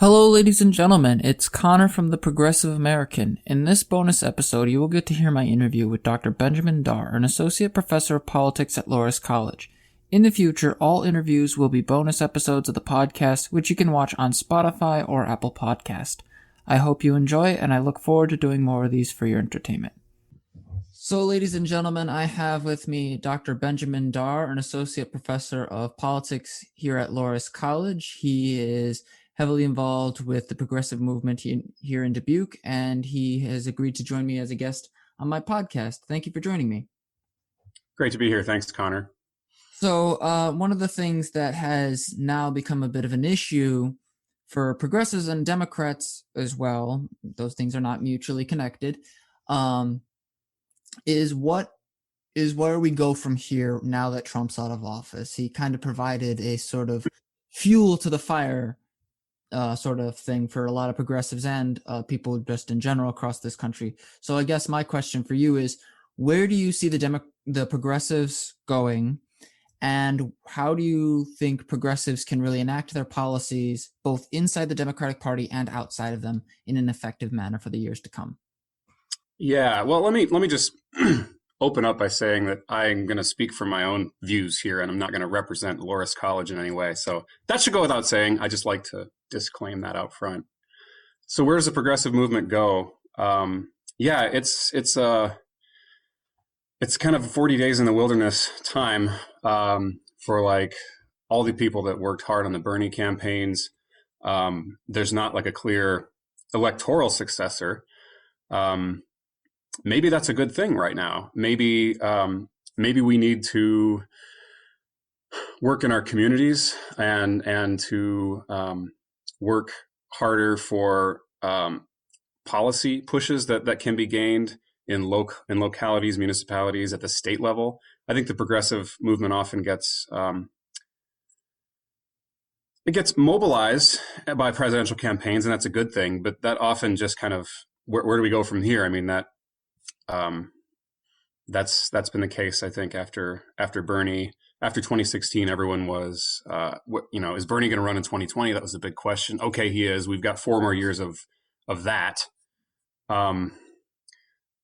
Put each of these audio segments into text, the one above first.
Hello, ladies and gentlemen. It's Connor from the Progressive American. In this bonus episode, you will get to hear my interview with Dr. Benjamin Darr, an associate professor of politics at Loras College. In the future, all interviews will be bonus episodes of the podcast, which you can watch on Spotify or Apple Podcast. I hope you enjoy, and I look forward to doing more of these for your entertainment. So, ladies and gentlemen, I have with me Dr. Benjamin Darr, an associate professor of politics here at Loras College. He is heavily involved with the progressive movement here in Dubuque, and he has agreed to join me as a guest on my podcast. Thank you for joining me. Great to be here. Thanks, Connor. So one of the things that has now become a bit of an issue for progressives and Democrats as well, those things are not mutually connected, is where we go from here now that Trump's out of office. He kind of provided a sort of fuel to the fire sort of thing for a lot of progressives and people just in general across this country. So I guess my question for you is, where do you see the progressives going, and how do you think progressives can really enact their policies both inside the Democratic Party and outside of them in an effective manner for the years to come? Yeah, well, let me just open up by saying that I'm going to speak from my own views here, and I'm not going to represent Loras College in any way. So that should go without saying. I just like to disclaim that out front. So where does the progressive movement go? Yeah, it's kind of 40 days in the wilderness time for like all the people that worked hard on the Bernie campaigns. There's not like a clear electoral successor. Maybe that's a good thing right now. Maybe we need to work in our communities and to work harder for policy pushes that can be gained in localities, municipalities, at the state level. I think the progressive movement often gets mobilized by presidential campaigns, and that's a good thing. But that often just kind of where do we go from here? I mean, that's been the case. I think after Bernie. After 2016, everyone was, is Bernie going to run in 2020? That was the big question. Okay, he is. We've got 4 more years of that. But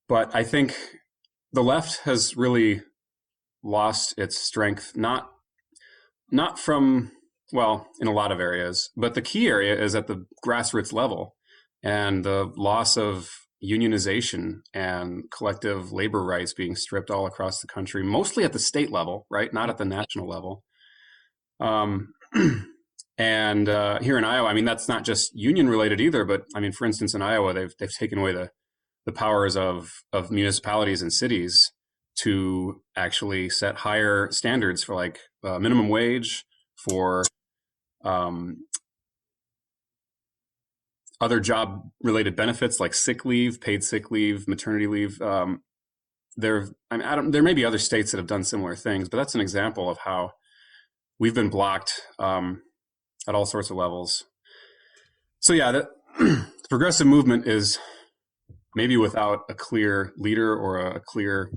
I think the left has really lost its strength, not from, well, in a lot of areas, but the key area is at the grassroots level, and the loss of unionization and collective labor rights being stripped all across the country, mostly at the state level, right? Not at the national level. And here in Iowa, I mean, that's not just union related either, but I mean, for instance, in Iowa, they've taken away the powers of municipalities and cities to actually set higher standards for like minimum wage, for other job-related benefits like sick leave, paid sick leave, maternity leave. There may be other states that have done similar things, but that's an example of how we've been blocked at all sorts of levels. So yeah, the progressive movement is maybe without a clear leader or a clear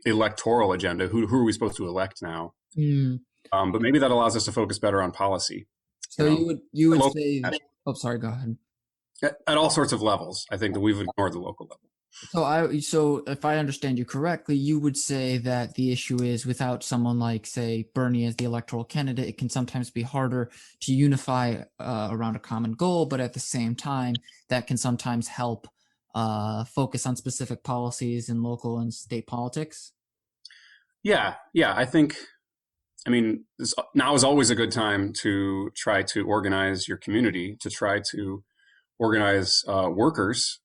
electoral agenda. Who are we supposed to elect now? But maybe that allows us to focus better on policy. So you would say, oh, sorry, go ahead. At all sorts of levels, I think that we've ignored the local level. So if I understand you correctly, you would say that the issue is without someone like, say, Bernie as the electoral candidate, it can sometimes be harder to unify around a common goal, but at the same time, that can sometimes help focus on specific policies in local and state politics. Yeah, I mean, now is always a good time to try to organize your community, to try to organize workers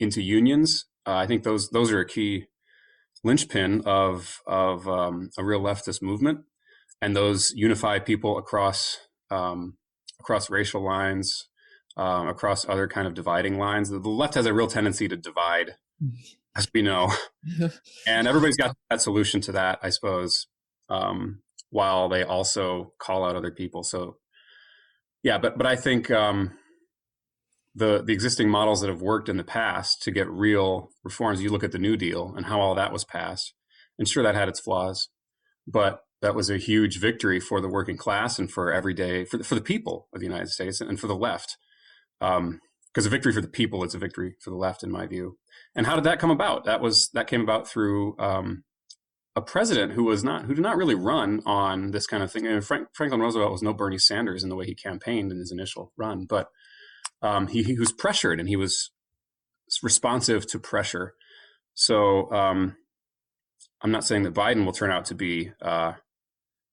into unions. I think those are a key linchpin of a real leftist movement, and those unify people across racial lines, across other kind of dividing lines. The left has a real tendency to divide, as we know, and everybody's got that solution to that, I suppose, while they also call out other people. So, yeah, but I think the existing models that have worked in the past to get real reforms, you look at the New Deal and how all that was passed, and sure, that had its flaws, but that was a huge victory for the working class and for everyday, for the people of the United States and for the left. Because a victory for the people, it's a victory for the left, in my view. And how did that come about? That came about through a president who did not really run on this kind of thing. And Franklin Roosevelt was no Bernie Sanders in the way he campaigned in his initial run, but he was pressured, and he was responsive to pressure. So I'm not saying that Biden will turn out to be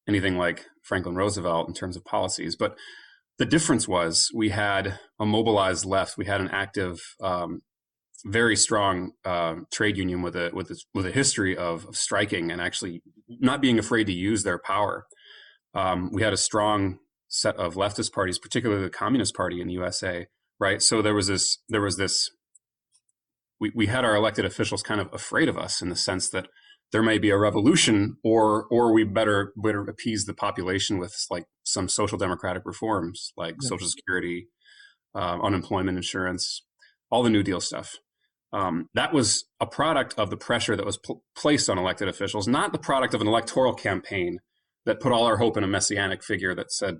anything like Franklin Roosevelt in terms of policies, but the difference was we had a mobilized left. We had an active, very strong trade union with a history of striking and actually not being afraid to use their power. We had a strong set of leftist parties, particularly the Communist Party in the USA, right? So there was this. We had our elected officials kind of afraid of us in the sense that there may be a revolution, or we better appease the population with like some social democratic reforms, like Social Security, unemployment insurance, all the New Deal stuff. That was a product of the pressure that was placed on elected officials, not the product of an electoral campaign that put all our hope in a messianic figure that said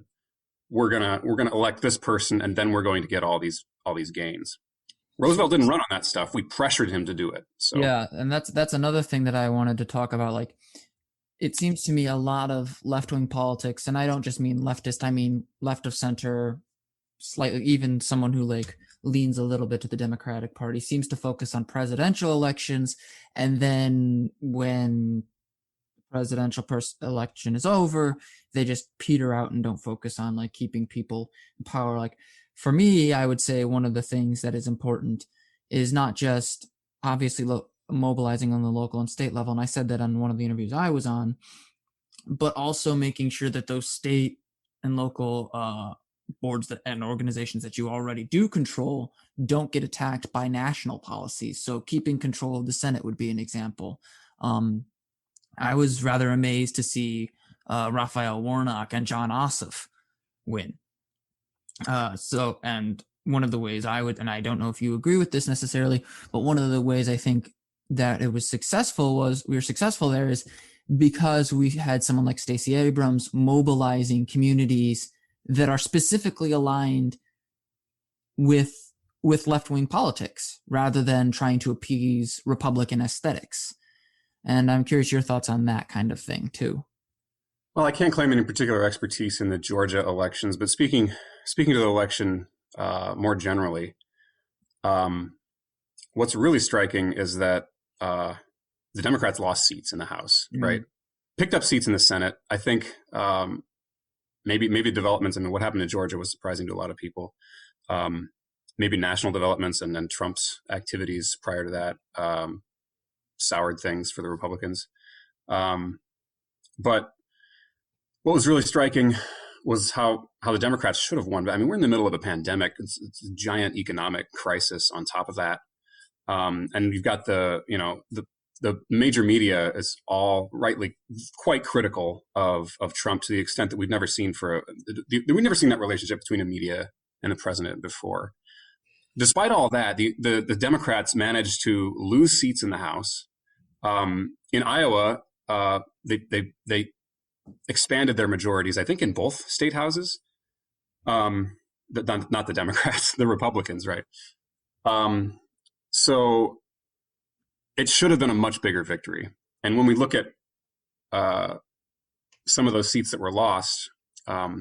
we're gonna elect this person and then we're going to get all these gains. Roosevelt didn't run on that stuff. We pressured him to do it. So yeah, and that's another thing that I wanted to talk about. Like, it seems to me a lot of left-wing politics, and I don't just mean leftist, I mean left of center, slightly, even someone who like leans a little bit to the Democratic Party, seems to focus on presidential elections, and then when presidential election is over, they just peter out and don't focus on like keeping people in power. Like, for me, I would say one of the things that is important is not just obviously mobilizing on the local and state level, and I said that on one of the interviews I was on, but also making sure that those state and local boards and organizations that you already do control don't get attacked by national policies. So keeping control of the Senate would be an example. I was rather amazed to see Raphael Warnock and John Ossoff win. And one of the ways I would, and I don't know if you agree with this necessarily, but one of the ways I think that we were successful there is because we had someone like Stacey Abrams mobilizing communities that are specifically aligned with left-wing politics rather than trying to appease Republican aesthetics. And I'm curious your thoughts on that kind of thing too. Well, I can't claim any particular expertise in the Georgia elections, but speaking to the election more generally, what's really striking is that the Democrats lost seats in the House, right? Picked up seats in the Senate. I think maybe developments. I mean, what happened in Georgia was surprising to a lot of people. Maybe national developments and then Trump's activities prior to that soured things for the Republicans. But what was really striking was how the Democrats should have won. I mean, we're in the middle of a pandemic. It's a giant economic crisis on top of that. And you've got the major media is all rightly quite critical of Trump to the extent that we've never seen we've never seen that relationship between the media and the president before. Despite all that, the Democrats managed to lose seats in the House. In Iowa, they expanded their majorities, I think, in both state houses. Not the Democrats, the Republicans, right? So it should have been a much bigger victory. And when we look at some of those seats that were lost, my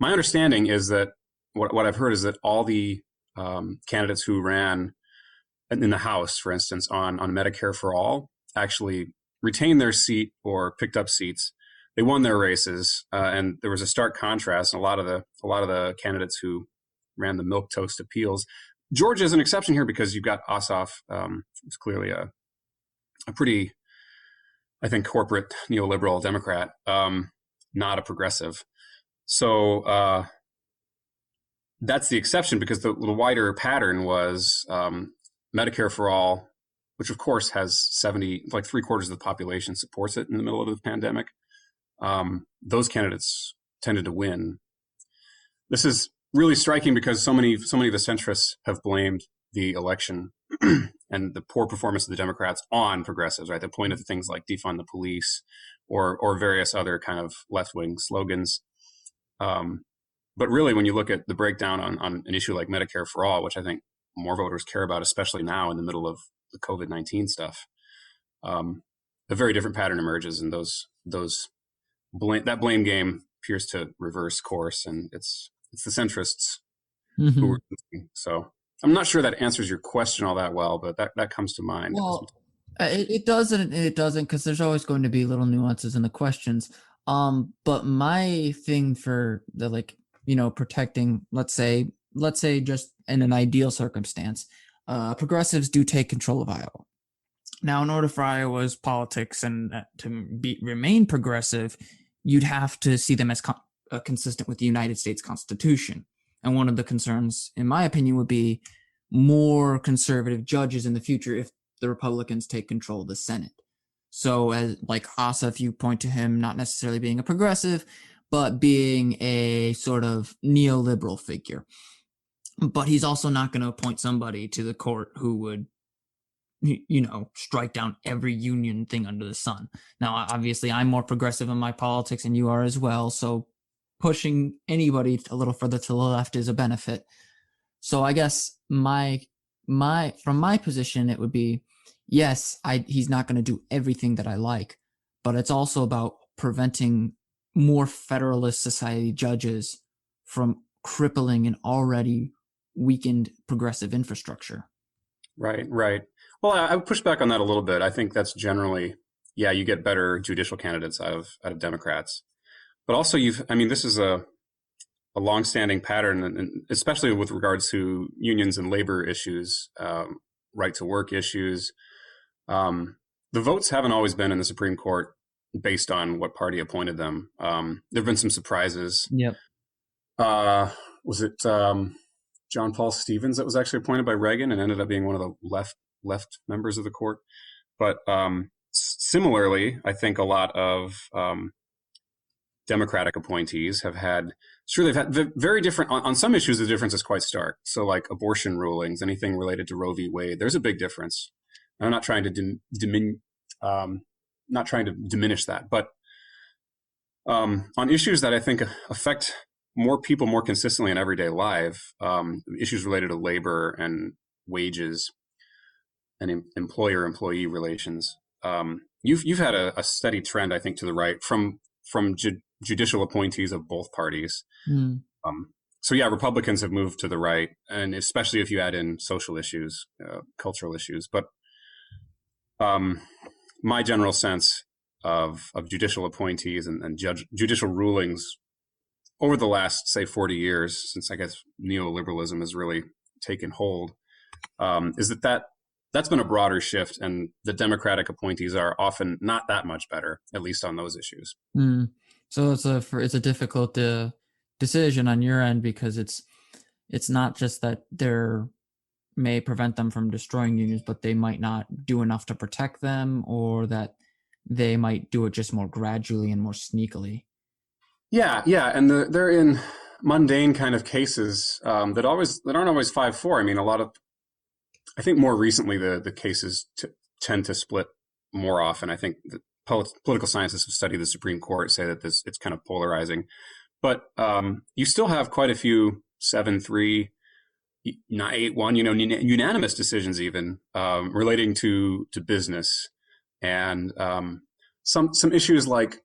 understanding is that what I've heard is that all the candidates who ran in the House, for instance, on Medicare for All, actually retained their seat or picked up seats. They won their races, and there was a stark contrast. And a lot of the candidates who ran the milquetoast appeals. Georgia is an exception here because you've got Ossoff, who's clearly a pretty, I think, corporate neoliberal Democrat, not a progressive. So that's the exception, because the wider pattern was Medicare for All, which of course has 3/4 of the population supports it in the middle of the pandemic. Those candidates tended to win. This is really striking because so many of the centrists have blamed the election and the poor performance of the Democrats on progressives, right? They pointed to things like defund the police or various other kind of left-wing slogans. but really, when you look at the breakdown on an issue like Medicare for All, which I think more voters care about, especially now in the middle of the COVID-19 stuff, a very different pattern emerges, and that blame game appears to reverse course, and it's the centrists who Hmm. are losing. So I'm not sure that answers your question all that well, but that comes to mind. Well, it doesn't. It doesn't, because there's always going to be little nuances in the questions. But my thing for the, like, protecting, let's say just in an ideal circumstance, progressives do take control of Iowa. Now, in order for Iowa's politics and remain progressive, you'd have to see them as consistent with the United States Constitution. And one of the concerns, in my opinion, would be more conservative judges in the future if the Republicans take control of the Senate. So, as like Asa, if you point to him not necessarily being a progressive, but being a sort of neoliberal figure. But he's also not going to appoint somebody to the court who would, strike down every union thing under the sun. Now, obviously, I'm more progressive in my politics, and you are as well. So, pushing anybody a little further to the left is a benefit. So, I guess from my position, it would be, yes, he's not going to do everything that I like, but it's also about preventing more Federalist Society judges from crippling an already weakened progressive infrastructure. Right, right. Well, I would push back on that a little bit. I think that's generally, yeah, you get better judicial candidates out of Democrats, but also this is a longstanding pattern, and especially with regards to unions and labor issues, right to work issues. The votes haven't always been in the Supreme Court based on what party appointed them. There have been some surprises. Yep. Was it John Paul Stevens that was actually appointed by Reagan and ended up being one of the left members of the court? But similarly, I think a lot of Democratic appointees they've had very different, on some issues, the difference is quite stark. So like abortion rulings, anything related to Roe v. Wade, there's a big difference. I'm not trying to diminish that, but on issues that I think affect more people more consistently in everyday life, issues related to labor and wages and employer-employee relations, you've had a steady trend, I think, to the right from judicial appointees of both parties. Mm. So yeah, Republicans have moved to the right, and especially if you add in social issues, cultural issues. But my general sense of judicial appointees and judicial rulings over the last, say, 40 years, since I guess neoliberalism has really taken hold, is that's been a broader shift, and the Democratic appointees are often not that much better, at least on those issues. Mm. So it's a difficult decision on your end, because it's not just that there may prevent them from destroying unions, but they might not do enough to protect them, or that they might do it just more gradually and more sneakily. Yeah, and they're in mundane kind of cases that aren't always 5-4. I mean, I think more recently the cases tend to split more often. I think the political scientists who study the Supreme Court say that it's kind of polarizing, but you still have quite a few 7-3, 8-1, unanimous decisions even relating to business, and some issues like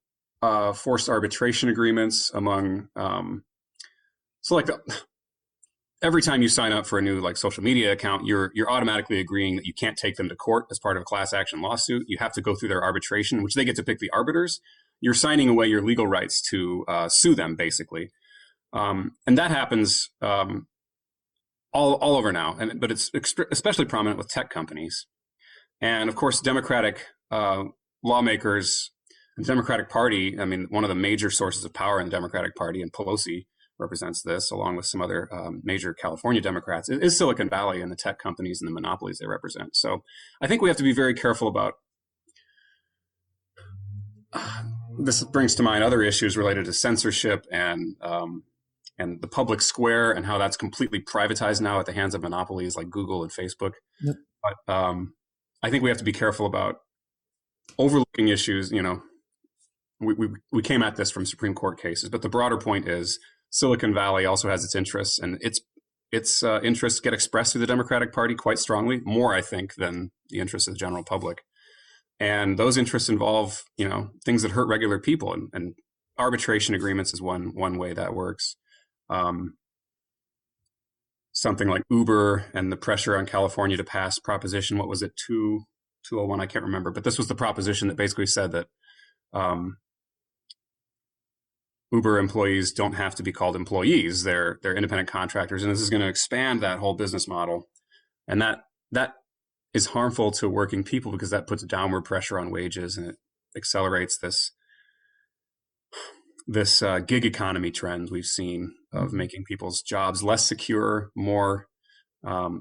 forced arbitration agreements among every time you sign up for a new social media account, you're automatically agreeing that you can't take them to court as part of a class action lawsuit. You have to go through their arbitration, which they get to pick the arbiters. You're signing away your legal rights to sue them, basically, and that happens all over now. But it's especially prominent with tech companies, and of course, Democratic lawmakers. The Democratic Party, I mean, one of the major sources of power in the Democratic Party, and Pelosi represents this, along with some other major California Democrats, is Silicon Valley and the tech companies and the monopolies they represent. So I think we have to be very careful about this. Brings to mind other issues related to censorship and the public square, and how that's completely privatized now at the hands of monopolies like Google and Facebook. Yep. But I think we have to be careful about overlooking issues. We came at this from Supreme Court cases, but the broader point is Silicon Valley also has its interests, and its interests get expressed through the Democratic Party quite strongly, more I think than the interests of the general public. And those interests involve, things that hurt regular people, and arbitration agreements is one way that works. Something like Uber and the pressure on California to pass Proposition, what was it, 201? I can't remember, but this was the proposition that basically said that Uber employees don't have to be called employees; they're independent contractors, and this is going to expand that whole business model, and that is harmful to working people because that puts downward pressure on wages, and it accelerates this gig economy trend we've seen of making people's jobs less secure, more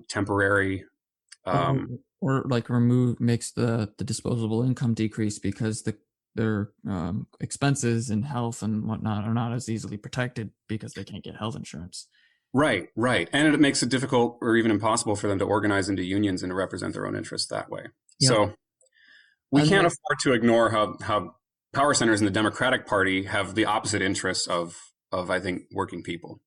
temporary. Or like makes the disposable income decrease because their expenses and health and whatnot are not as easily protected because they can't get health insurance. Right. And it makes it difficult or even impossible for them to organize into unions and to represent their own interests that way. Yep. So we can't afford to ignore how power centers in the Democratic Party have the opposite interests of I think, working people.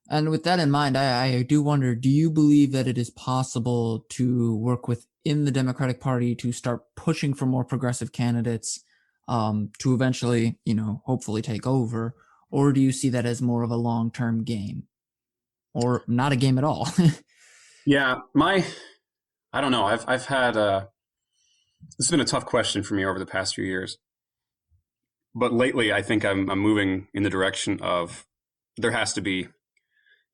And with that in mind, I do wonder, do you believe that it is possible to work within the Democratic Party to start pushing for more progressive candidates to eventually, hopefully take over? Or do you see that as more of a long-term game? Or not a game at all? Yeah, I don't know. I've had, this has been a tough question for me over the past few years. But lately, I think I'm moving in the direction of there has to be,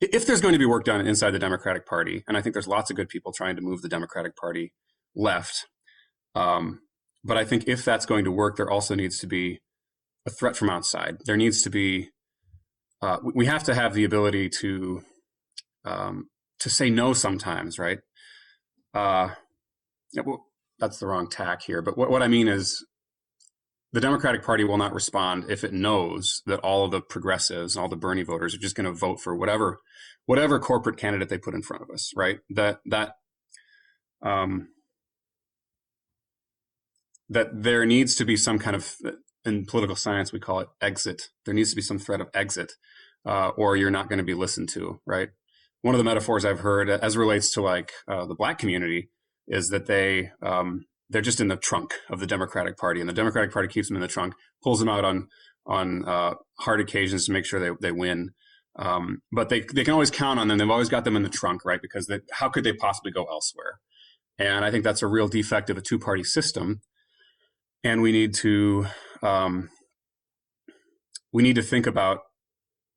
if there's going to be work done inside the Democratic Party, and I think there's lots of good people trying to move the Democratic Party left. But I think if that's going to work, there also needs to be a threat from outside. There needs to be, we have to have the ability to say no sometimes, right? Yeah, well, that's the wrong tack here. But what I mean is the Democratic Party will not respond if it knows that all of the progressives and all the Bernie voters are just going to vote for whatever corporate candidate they put in front of us, right? That there needs to be some kind of, in political science, we call it exit. There needs to be some threat of exit, or you're not going to be listened to, right? One of the metaphors I've heard as it relates to the Black community is that they're just in the trunk of the Democratic Party, and the Democratic Party keeps them in the trunk, pulls them out on hard occasions to make sure they win. But they can always count on them. They've always got them in the trunk, right? Because how could they possibly go elsewhere? And I think that's a real defect of a two-party system. And we need to think about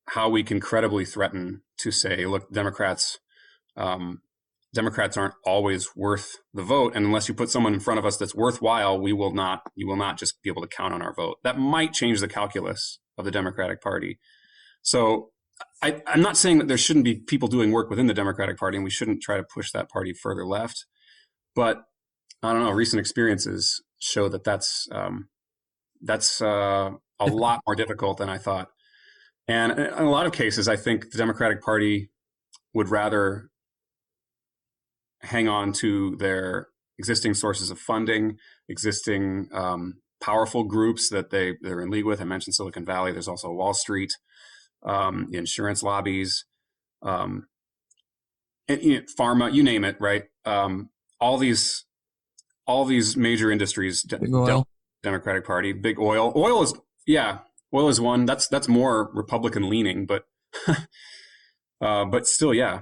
how we can credibly threaten to say, look, Democrats aren't always worth the vote, and unless you put someone in front of us that's worthwhile, you will not just be able to count on our vote. That might change the calculus of the Democratic Party. So I'm not saying that there shouldn't be people doing work within the Democratic Party, and we shouldn't try to push that party further left. But I don't know. Recent experiences show that that's a lot more difficult than I thought. And in a lot of cases, I think the Democratic Party would rather hang on to their existing sources of funding, existing powerful groups that they're in league with. I mentioned Silicon Valley. There's also Wall Street, the insurance lobbies, and, pharma, you name it, right? All these major industries, Democratic Party, big oil. Oil is one. That's more Republican leaning, but still, yeah.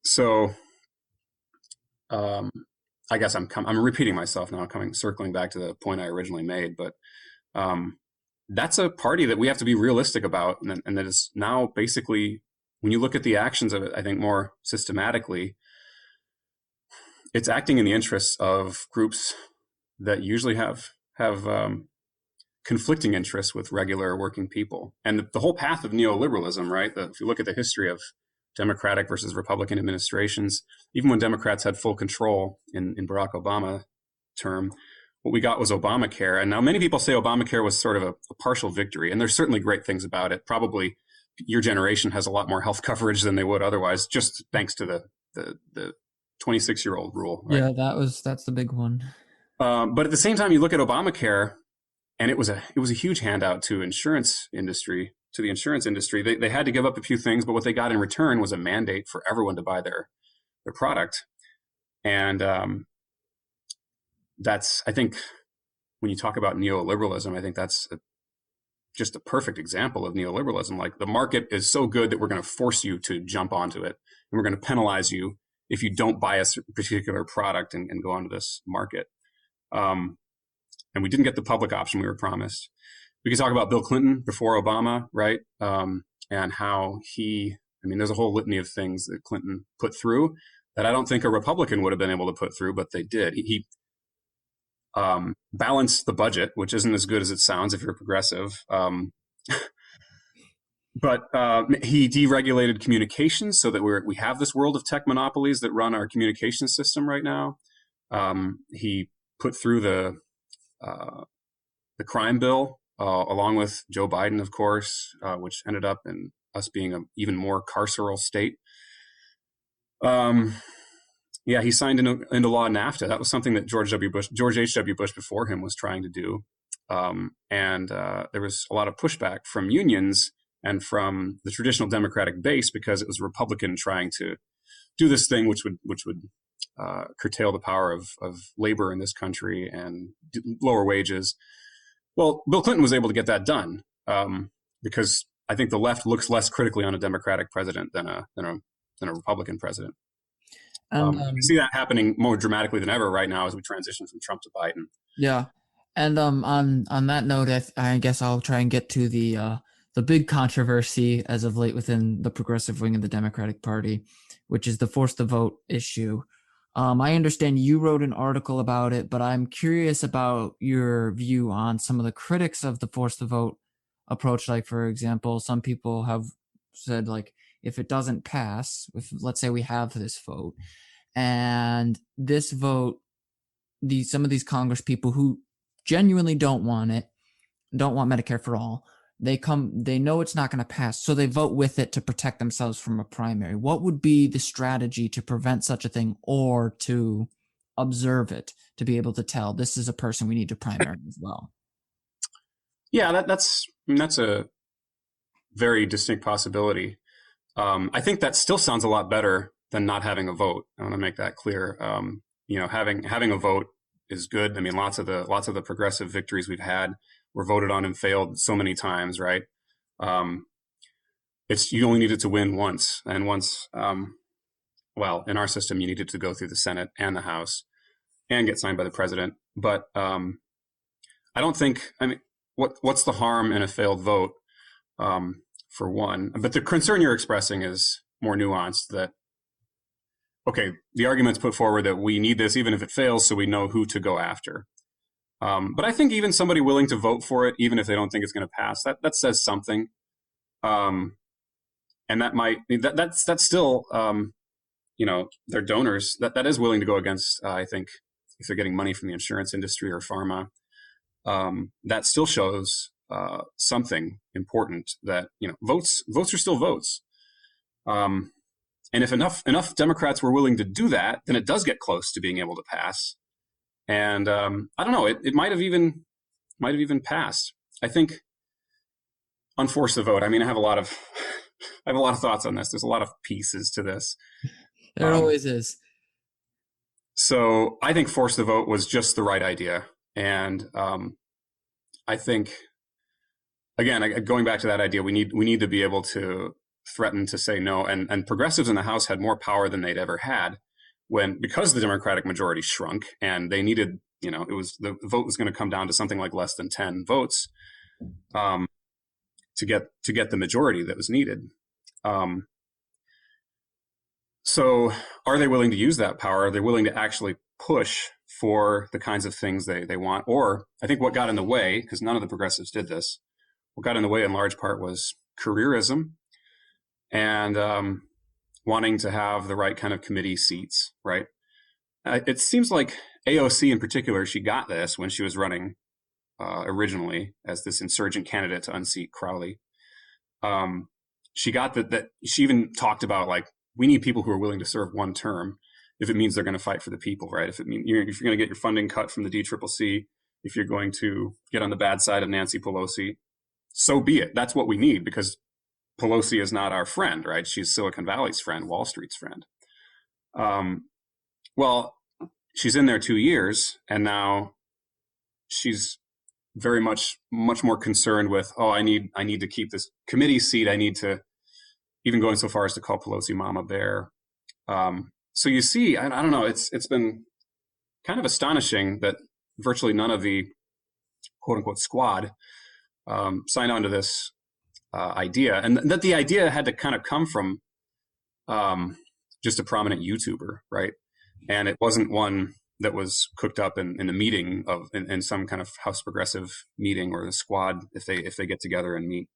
So I guess I'm repeating myself now, circling back to the point I originally made, but that's a party that we have to be realistic about, and that is now basically, when you look at the actions of it, I think more systematically, it's acting in the interests of groups that usually have conflicting interests with regular working people. And the whole path of neoliberalism, right? If you look at the history of Democratic versus Republican administrations, even when Democrats had full control in Barack Obama term, what we got was Obamacare. And now many people say Obamacare was sort of a partial victory, and there's certainly great things about it. Probably your generation has a lot more health coverage than they would otherwise, just thanks to the 26-year-old rule. Right? Yeah, that's the big one. But at the same time, you look at Obamacare, and it was a huge handout to insurance industry, to the insurance industry. They had to give up a few things, but what they got in return was a mandate for everyone to buy their product. And that's, I think, when you talk about neoliberalism, I think that's just a perfect example of neoliberalism. Like, the market is so good that we're going to force you to jump onto it, and we're going to penalize you if you don't buy a particular product and go onto this market. And we didn't get the public option we were promised. We could talk about Bill Clinton before Obama, right? And how there's a whole litany of things that Clinton put through that I don't think a Republican would have been able to put through, but they did. He balanced the budget, which isn't as good as it sounds if you're progressive. But he deregulated communications so that we have this world of tech monopolies that run our communication system right now. He put through the crime bill, along with Joe Biden, of course, which ended up in us being an even more carceral state. He signed into law NAFTA. That was something that George H.W. Bush before him was trying to do. And there was a lot of pushback from unions and from the traditional Democratic base because it was a Republican trying to do this thing, which would curtail the power of labor in this country and lower wages. Well, Bill Clinton was able to get that done because I think the left looks less critically on a Democratic president than a Republican president. We see that happening more dramatically than ever right now as we transition from Trump to Biden. Yeah, and on that note, I guess I'll try and get to the big controversy as of late within the progressive wing of the Democratic Party, which is the force to vote issue. I understand you wrote an article about it, but I'm curious about your view on some of the critics of the force to vote approach. Like, for example, some people have said, like, if it doesn't pass, if let's say we have this vote, and this vote, some of these Congress people who genuinely don't want Medicare for all, they know it's not going to pass, so they vote with it to protect themselves from a primary. What would be the strategy to prevent such a thing, or to observe it, to be able to tell this is a person we need to primary as well? Yeah, that's a very distinct possibility. I think that still sounds a lot better than not having a vote. I want to make that clear. Having a vote is good. I mean, lots of the progressive victories we've had were voted on and failed so many times, right? You only needed to win once, and once, in our system, you needed to go through the Senate and the House and get signed by the president. But I don't think. I mean, what's the harm in a failed vote? For one, but the concern you're expressing is more nuanced. That, okay, the argument's put forward that we need this even if it fails, so we know who to go after. But I think even somebody willing to vote for it, even if they don't think it's going to pass, that says something. And that's still, their donors, that is willing to go against, I think, if they're getting money from the insurance industry or pharma, that still shows something important, that, votes are still votes. And if enough Democrats were willing to do that, then it does get close to being able to pass. And I don't know, it might have even passed. I think unforce the vote. I mean, I have a lot of thoughts on this. There's a lot of pieces to this. There always is. So I think force the vote was just the right idea. And I think, again, going back to that idea, we need to be able to threaten to say no. And progressives in the House had more power than they'd ever had because the Democratic majority shrunk, and they needed, the vote was going to come down to something like less than 10 votes to get the majority that was needed. So are they willing to use that power? Are they willing to actually push for the kinds of things they want? Or I think what got in the way, because none of the progressives did this, what got in the way in large part was careerism and wanting to have the right kind of committee seats, right? It seems like AOC in particular, she got this when she was running originally as this insurgent candidate to unseat Crowley. She got that she even talked about, like, we need people who are willing to serve one term if it means they're going to fight for the people, right? If you're going to get your funding cut from the DCCC, if you're going to get on the bad side of Nancy Pelosi, so be it. That's what we need, because Pelosi is not our friend, right? She's Silicon Valley's friend, Wall Street's friend. Well, she's in there 2 years, and now she's very much more concerned with, oh, I need to keep this committee seat. I need to, even going so far as to call Pelosi Mama Bear. So you see, I don't know, it's been kind of astonishing that virtually none of the quote unquote squad signed on to this idea, and that the idea had to kind of come from just a prominent YouTuber, right? And it wasn't one that was cooked up in a meeting in some kind of House Progressive meeting, or the squad if they get together and meet.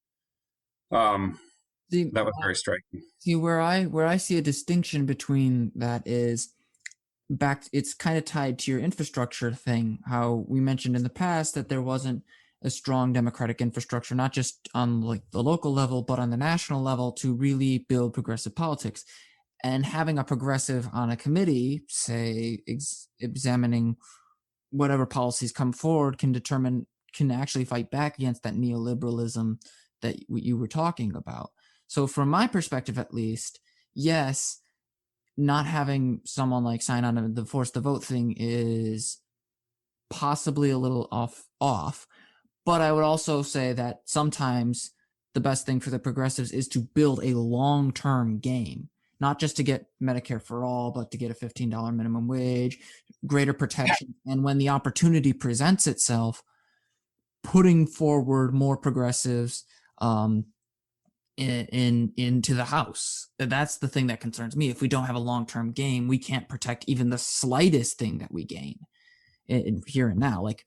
That was very striking. See, where I see a distinction between that is it's kind of tied to your infrastructure thing, how we mentioned in the past that there wasn't a strong democratic infrastructure, not just on like the local level, but on the national level, to really build progressive politics. And having a progressive on a committee, say, examining whatever policies come forward, can actually fight back against that neoliberalism that you were talking about. So from my perspective, at least, yes, not having someone like sign on to the force the vote thing is possibly a little off. But I would also say that sometimes the best thing for the progressives is to build a long-term game, not just to get Medicare for all, but to get a $15 minimum wage, greater protection. And when the opportunity presents itself, putting forward more progressives into the House. That's the thing that concerns me. If we don't have a long-term game, we can't protect even the slightest thing that we gain here and now. Like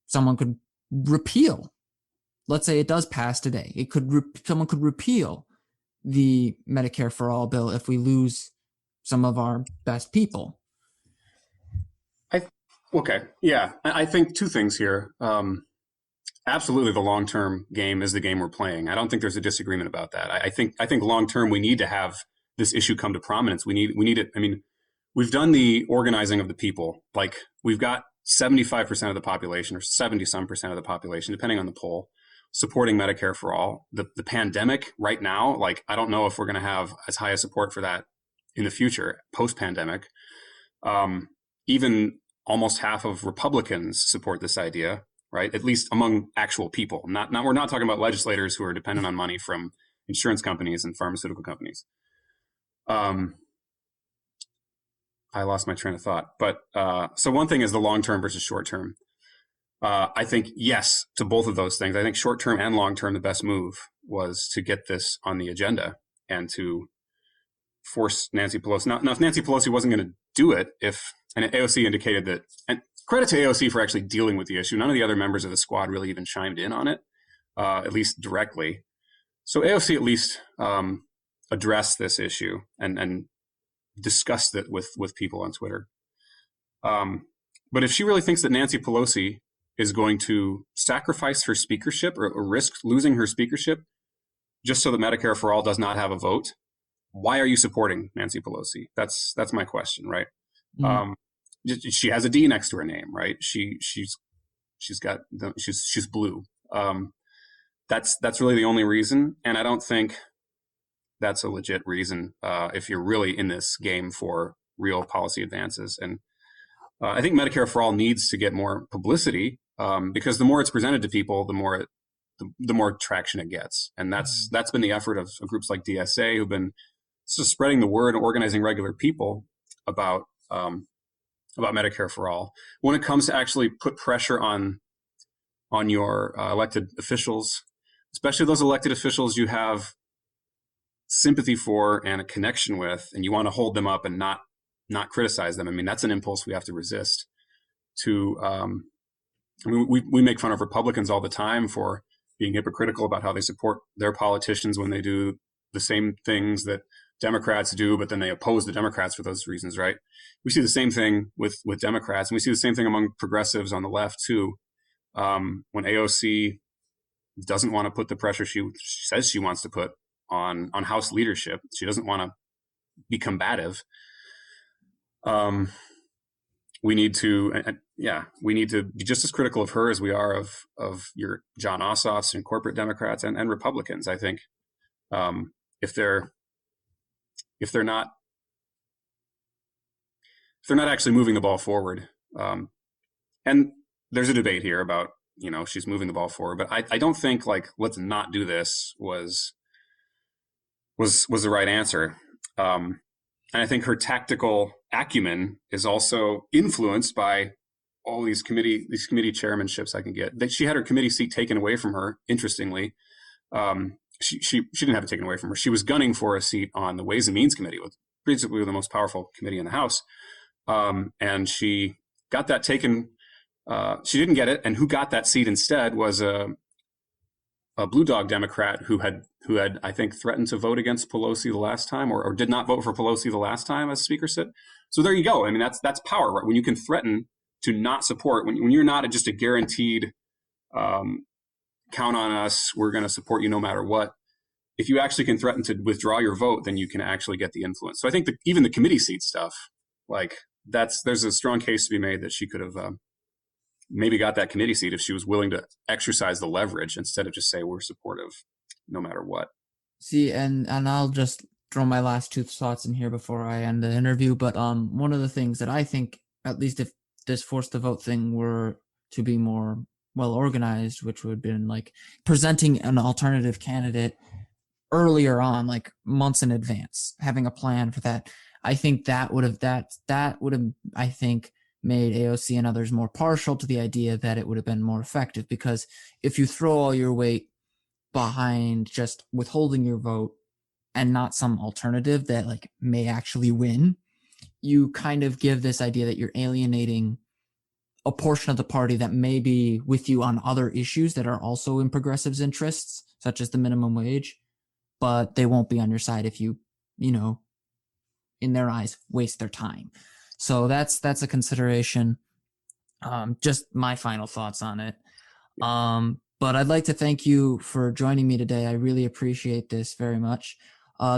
someone could repeal. Let's say it does pass today. Someone could repeal the Medicare for all bill if we lose some of our best people. Okay. Yeah. I think two things here. Absolutely, the long-term game is the game we're playing. I don't think there's a disagreement about that. I think long-term we need to have this issue come to prominence. We need it. I mean, we've done the organizing of the people. Like we've got 75% of the population, or 70-some% of the population, depending on the poll, supporting Medicare for all. The pandemic right now, like I don't know if we're going to have as high a support for that in the future post-pandemic. Even almost half of Republicans support this idea, right? At least among actual people. We're not talking about legislators who are dependent on money from insurance companies and pharmaceutical companies. I lost my train of thought. But so one thing is the long-term versus short-term. I think yes to both of those things. I think short-term and long-term, the best move was to get this on the agenda and to force Nancy Pelosi. Now if Nancy Pelosi wasn't going to do it, and AOC indicated that, and credit to AOC for actually dealing with the issue. None of the other members of the squad really even chimed in on it, at least directly. So AOC at least addressed this issue and discussed it with people on Twitter. But if she really thinks that Nancy Pelosi is going to sacrifice her speakership or risk losing her speakership just so that Medicare for all does not have a vote, why are you supporting Nancy Pelosi? That's my question, right? Mm-hmm. She has a D next to her name, right? She's blue. That's really the only reason, and I don't think that's a legit reason if you're really in this game for real policy advances. And I think Medicare for all needs to get more publicity because the more it's presented to people, the more traction it gets, and that's been the effort of groups like DSA who've been just spreading the word and organizing regular people about Medicare for all. When it comes to actually put pressure on your elected officials, especially those elected officials you have sympathy for and a connection with, and you want to hold them up and not criticize them. I mean, that's an impulse we have to resist. We make fun of Republicans all the time for being hypocritical about how they support their politicians when they do the same things that Democrats do, but then they oppose the Democrats for those reasons, right? We see the same thing with Democrats, and we see the same thing among progressives on the left too. When AOC doesn't want to put the pressure she says she wants to put on House leadership, she doesn't want to be combative. We need to, we need to be just as critical of her as we are of your John Ossoffs and corporate Democrats and Republicans. I think if they're not actually moving the ball forward, and there's a debate here about she's moving the ball forward, but I don't think like let's not do this was the right answer. And I think her tactical acumen is also influenced by all these committee chairmanships I can get. She had her committee seat taken away from her. Interestingly, she didn't have it taken away from her. She was gunning for a seat on the Ways and Means Committee, basically the most powerful committee in the House, and she got that taken. She didn't get it, and who got that seat instead was a Blue Dog Democrat who had I think threatened to vote against Pelosi the last time, or did not vote for Pelosi the last time, as Speaker said. So there you go. I mean, that's power, right? When you can threaten to not support, when you're not just a guaranteed count on us, we're going to support you no matter what. If you actually can threaten to withdraw your vote, then you can actually get the influence. So I think even the committee seat stuff, like there's a strong case to be made that she could have maybe got that committee seat if she was willing to exercise the leverage instead of just say we're supportive no matter what. See, and I'll just throw my last two thoughts in here before I end the interview. But one of the things that I think, at least if this forced to vote thing were to be more well organized, which would have been like presenting an alternative candidate earlier on, like months in advance, having a plan for that. I think that would have I think made AOC and others more partial to the idea that it would have been more effective, because if you throw all your weight behind just withholding your vote and not some alternative that like may actually win, you kind of give this idea that you're alienating a portion of the party that may be with you on other issues that are also in progressives' interests, such as the minimum wage, but they won't be on your side if you in their eyes, waste their time. So that's a consideration. Just my final thoughts on it. But I'd like to thank you for joining me today. I really appreciate this very much.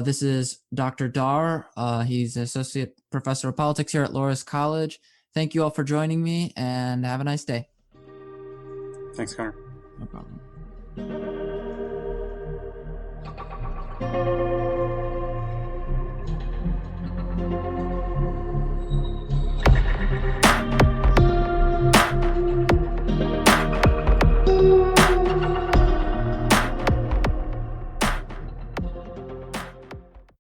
This is Dr. Darr. He's Associate Professor of Politics here at Loras College. Thank you all for joining me, and have a nice day. Thanks, Connor. No problem.